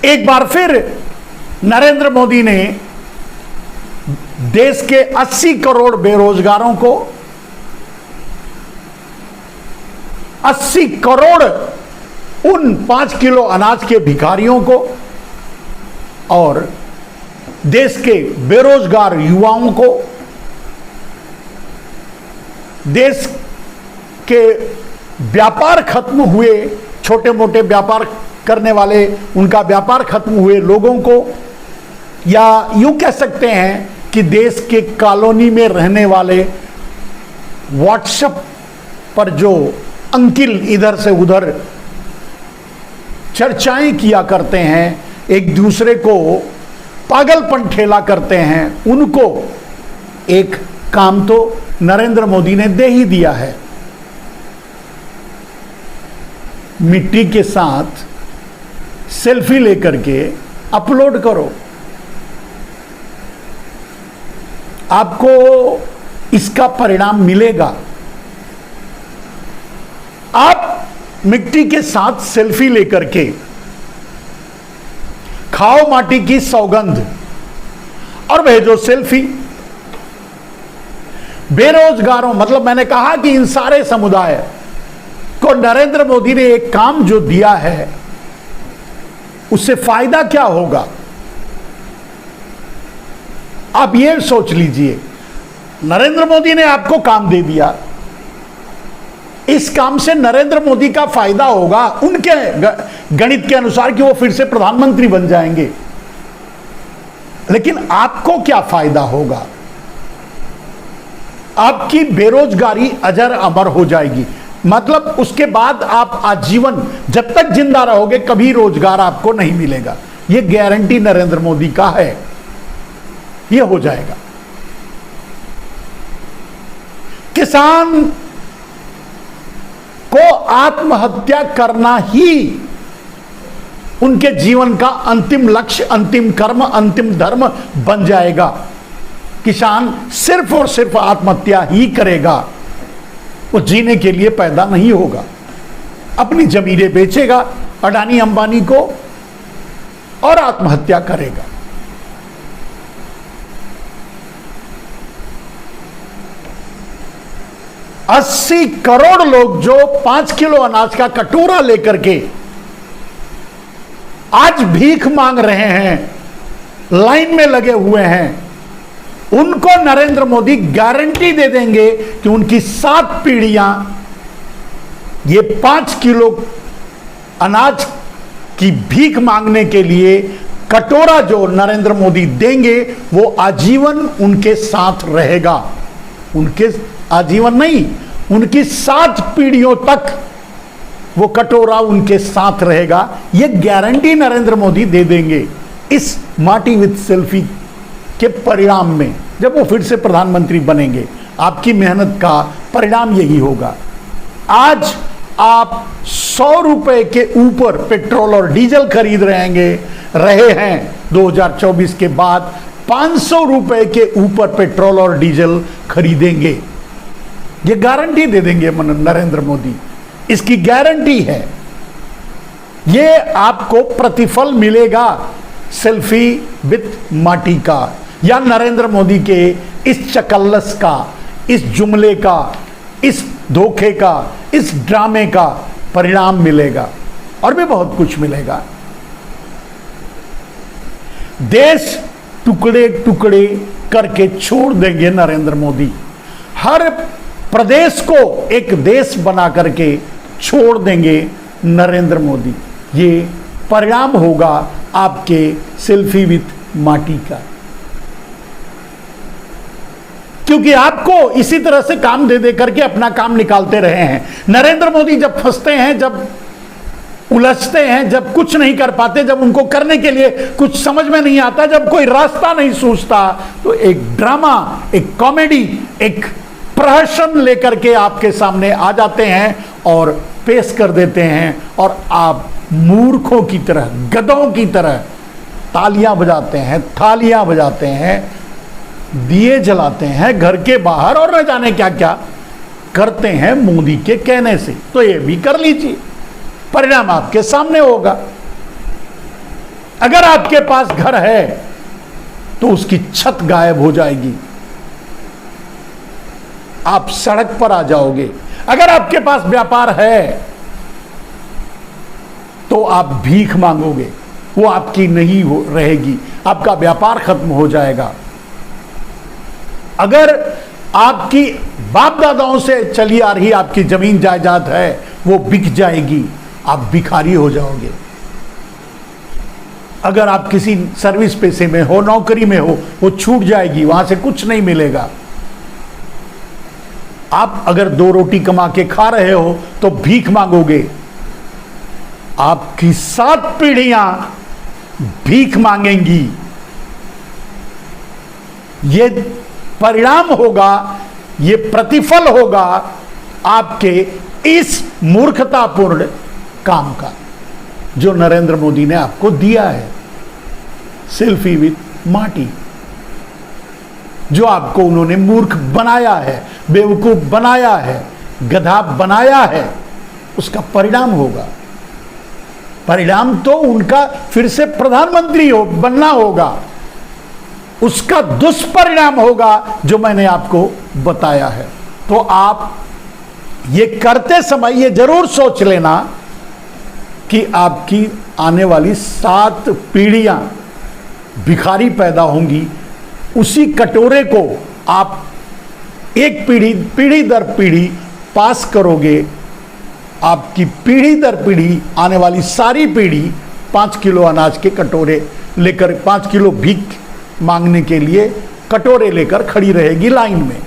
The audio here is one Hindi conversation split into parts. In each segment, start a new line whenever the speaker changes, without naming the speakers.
एक बार फिर नरेंद्र मोदी ने देश के 80 करोड़ बेरोजगारों को, 80 करोड़ उन 5 किलो अनाज के भिखारियों को और देश के बेरोजगार युवाओं को, देश के व्यापार खत्म हुए, छोटे मोटे व्यापार करने वाले, उनका व्यापार खत्म हुए लोगों को, या यूं कह सकते हैं कि देश के कॉलोनी में रहने वाले व्हाट्सएप पर जो अंकिल इधर से उधर चर्चाएं किया करते हैं, एक दूसरे को पागलपन ठेला करते हैं, उनको एक काम तो नरेंद्र मोदी ने दे ही दिया है। मिट्टी के साथ सेल्फी लेकर के अपलोड करो, आपको इसका परिणाम मिलेगा। आप मिट्टी के साथ सेल्फी लेकर के खाओ माटी की सौगंध और भेजो सेल्फी। बेरोजगारों, मतलब मैंने कहा कि इन सारे समुदाय को नरेंद्र मोदी ने एक काम जो दिया है, उससे फायदा क्या होगा? आप ये सोच लीजिए, नरेंद्र मोदी ने आपको काम दे दिया, इस काम से नरेंद्र मोदी का फायदा होगा उनके गणित के अनुसार कि वो फिर से प्रधानमंत्री बन जाएंगे, लेकिन आपको क्या फायदा होगा? आपकी बेरोजगारी अजर अमर हो जाएगी। मतलब उसके बाद आप आजीवन, जब तक जिंदा रहोगे, कभी रोजगार आपको नहीं मिलेगा। यह गारंटी नरेंद्र मोदी का है, यह हो जाएगा। किसान को आत्महत्या करना ही उनके जीवन का अंतिम लक्ष्य, अंतिम कर्म, अंतिम धर्म बन जाएगा। किसान सिर्फ और सिर्फ आत्महत्या ही करेगा, वो जीने के लिए पैदा नहीं होगा। अपनी जमीनें बेचेगा अडानी अंबानी को और आत्महत्या करेगा। अस्सी करोड़ लोग जो 5 किलो अनाज का कटोरा लेकर के आज भीख मांग रहे हैं, लाइन में लगे हुए हैं, उनको नरेंद्र मोदी गारंटी दे देंगे कि उनकी 7 पीढ़ियां ये 5 किलो अनाज की भीख मांगने के लिए कटोरा जो नरेंद्र मोदी देंगे, वो आजीवन उनके साथ रहेगा। उनके आजीवन नहीं, उनकी 7 पीढ़ियों तक वो कटोरा उनके साथ रहेगा। ये गारंटी नरेंद्र मोदी दे देंगे इस माटी विद सेल्फी के परिणाम में। जब वो फिर से प्रधानमंत्री बनेंगे, आपकी मेहनत का परिणाम यही होगा। आज आप 100 रुपए के ऊपर पेट्रोल और डीजल खरीद रहे हैं 2024 के बाद 500 रुपए के ऊपर पेट्रोल और डीजल खरीदेंगे। ये गारंटी दे देंगे नरेंद्र मोदी, इसकी गारंटी है। ये आपको प्रतिफल मिलेगा सेल्फी विथ माटी का, या नरेंद्र मोदी के इस चकल्लस का, इस जुमले का, इस धोखे का, इस ड्रामे का परिणाम मिलेगा। और भी बहुत कुछ मिलेगा। देश टुकड़े टुकड़े करके छोड़ देंगे नरेंद्र मोदी। हर प्रदेश को एक देश बना करके छोड़ देंगे नरेंद्र मोदी। ये परिणाम होगा आपके सेल्फी विथ माटी का। क्योंकि आपको इसी तरह से काम दे दे करके अपना काम निकालते रहे हैं। नरेंद्र मोदी जब फंसते हैं, जब उलझते हैं, जब कुछ नहीं कर पाते, जब उनको करने के लिए कुछ समझ में नहीं आता, जब कोई रास्ता नहीं सूझता, तो एक ड्रामा, एक कॉमेडी, एक प्रहसन लेकर के आपके सामने आ जाते हैं और पेश कर देते हैं, और आप मूर्खों की तरह, गधों की तरह तालियां बजाते हैं, थालियां बजाते हैं, दिए जलाते हैं घर के बाहर, और न जाने क्या क्या करते हैं मोदी के कहने से। तो ये भी कर लीजिए, परिणाम आपके सामने होगा। अगर आपके पास घर है तो उसकी छत गायब हो जाएगी, आप सड़क पर आ जाओगे। अगर आपके पास व्यापार है तो आप भीख मांगोगे, वो आपकी नहीं रहेगी, आपका व्यापार खत्म हो जाएगा। अगर आपकी बाप दादाओं से चली आ रही आपकी जमीन जायदाद है, वो बिक जाएगी, आप भिखारी हो जाओगे। अगर आप किसी सर्विस पेशे में हो, नौकरी में हो, वो छूट जाएगी, वहां से कुछ नहीं मिलेगा। आप अगर 2 रोटी कमा के खा रहे हो तो भीख मांगोगे, आपकी 7 पीढ़ियां भीख मांगेंगी। ये परिणाम होगा, ये प्रतिफल होगा आपके इस मूर्खतापूर्ण काम का जो नरेंद्र मोदी ने आपको दिया है। सेल्फी विथ माटी, जो आपको उन्होंने मूर्ख बनाया है, बेवकूफ बनाया है, गधा बनाया है, उसका परिणाम होगा। परिणाम तो उनका फिर से प्रधानमंत्री बनना होगा, उसका दुष्परिणाम होगा जो मैंने आपको बताया है। तो आप ये करते समय ये जरूर सोच लेना कि आपकी आने वाली 7 पीढ़ियां भिखारी पैदा होंगी। उसी कटोरे को आप एक पीढ़ी दर पीढ़ी पास करोगे। आपकी पीढ़ी दर पीढ़ी आने वाली सारी पीढ़ी 5 किलो अनाज के कटोरे लेकर, 5 किलो भीख मांगने के लिए कटोरे लेकर खड़ी रहेगी लाइन में।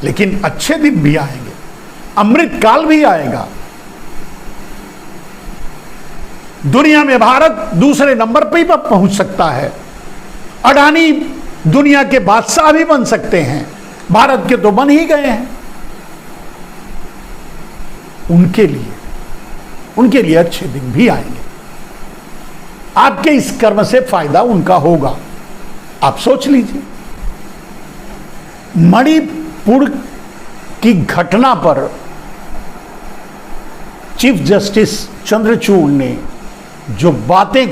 लेकिन अच्छे दिन भी आएंगे, अमृत काल भी आएगा। दुनिया में भारत दूसरे नंबर पर ही पहुंच सकता है। अडानी दुनिया के बादशाह भी बन सकते हैं, भारत के तो बन ही गए हैं। उनके लिए अच्छे दिन भी आएंगे। आपके इस कर्म से फायदा उनका होगा, आप सोच लीजिए। मणिपुर की घटना पर चीफ जस्टिस चंद्रचूड़ ने जो बातें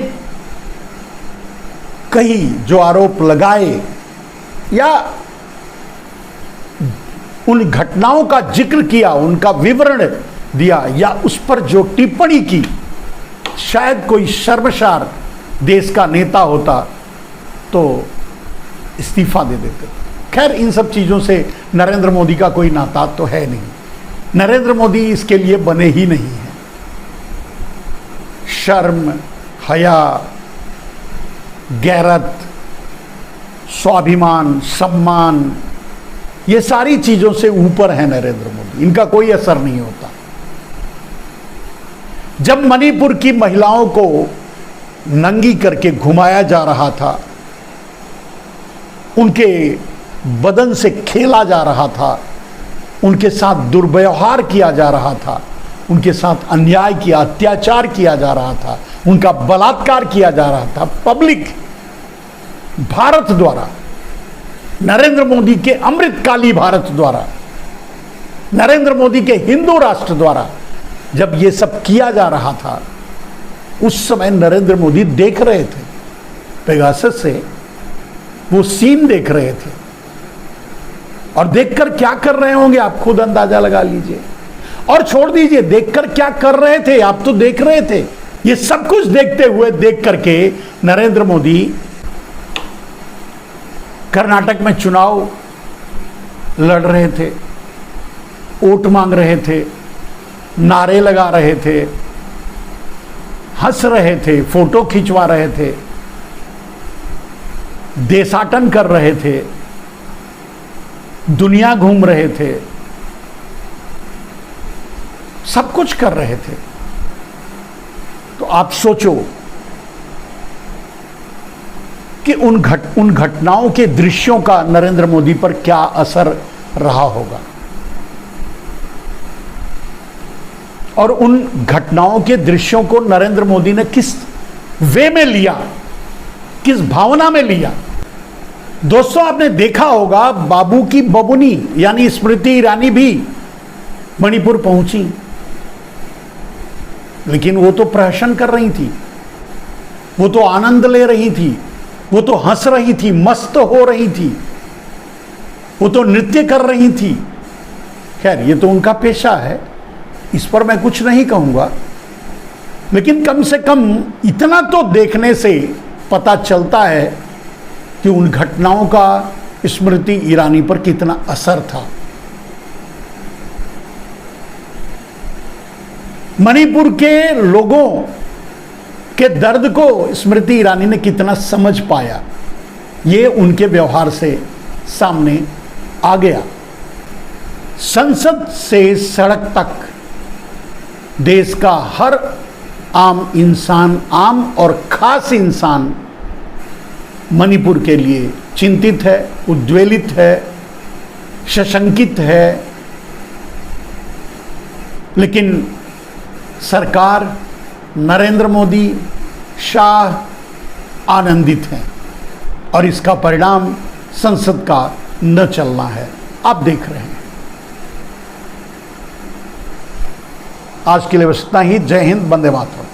कही, जो आरोप लगाए या उन घटनाओं का जिक्र किया, उनका विवरण दिया या उस पर जो टिप्पणी की, शायद कोई शर्मसार देश का नेता होता तो इस्तीफा दे देते। खैर, इन सब चीज़ों से नरेंद्र मोदी का कोई नाता तो है नहीं। नरेंद्र मोदी इसके लिए बने ही नहीं हैं। शर्म, हया, गैरत, स्वाभिमान, सम्मान, ये सारी चीज़ों से ऊपर है नरेंद्र मोदी। इनका कोई असर नहीं होता। जब मणिपुर की महिलाओं को नंगी करके घुमाया जा रहा था, उनके बदन से खेला जा रहा था, उनके साथ दुर्व्यवहार किया जा रहा था, उनके साथ अन्याय किया, अत्याचार किया जा रहा था, उनका बलात्कार किया जा रहा था, पब्लिक भारत द्वारा, नरेंद्र मोदी के अमृतकाली भारत द्वारा, नरेंद्र मोदी के हिंदू राष्ट्र द्वारा जब ये सब किया जा रहा था, उस समय नरेंद्र मोदी देख रहे थे। पेगासस से वो सीन देख रहे थे और देखकर क्या कर रहे होंगे आप खुद अंदाजा लगा लीजिए। और छोड़ दीजिए देखकर क्या कर रहे थे, आप तो देख रहे थे। ये सब कुछ देखते हुए, देख करके नरेंद्र मोदी कर्नाटक में चुनाव लड़ रहे थे, वोट मांग रहे थे, नारे लगा रहे थे, हंस रहे थे, फोटो खिंचवा रहे थे, देशाटन कर रहे थे, दुनिया घूम रहे थे, सब कुछ कर रहे थे। तो आप सोचो कि उन घटनाओं के दृश्यों का नरेंद्र मोदी पर क्या असर रहा होगा, और उन घटनाओं के दृश्यों को नरेंद्र मोदी ने किस वे में लिया, किस भावना में लिया। दोस्तों, आपने देखा होगा बाबू की बबुनी यानी स्मृति ईरानी भी मणिपुर पहुंची। लेकिन वो तो प्रहसन कर रही थी, वो तो आनंद ले रही थी, वो तो हंस रही थी, मस्त हो रही थी, वो तो नृत्य कर रही थी। खैर, ये तो उनका पेशा है, इस पर मैं कुछ नहीं कहूंगा, लेकिन कम से कम इतना तो देखने से पता चलता है कि उन घटनाओं का स्मृति ईरानी पर कितना असर था। मणिपुर के लोगों के दर्द को स्मृति ईरानी ने कितना समझ पाया, ये उनके व्यवहार से सामने आ गया। संसद से सड़क तक देश का हर आम इंसान, आम और खास इंसान मणिपुर के लिए चिंतित है, उद्वेलित है, सशंकित है। लेकिन सरकार, नरेंद्र मोदी, शाह आनंदित हैं और इसका परिणाम संसद का न चलना है। आप देख रहे हैं। आज के लिए बस इतना ही। जय हिंद, वंदे मातरम।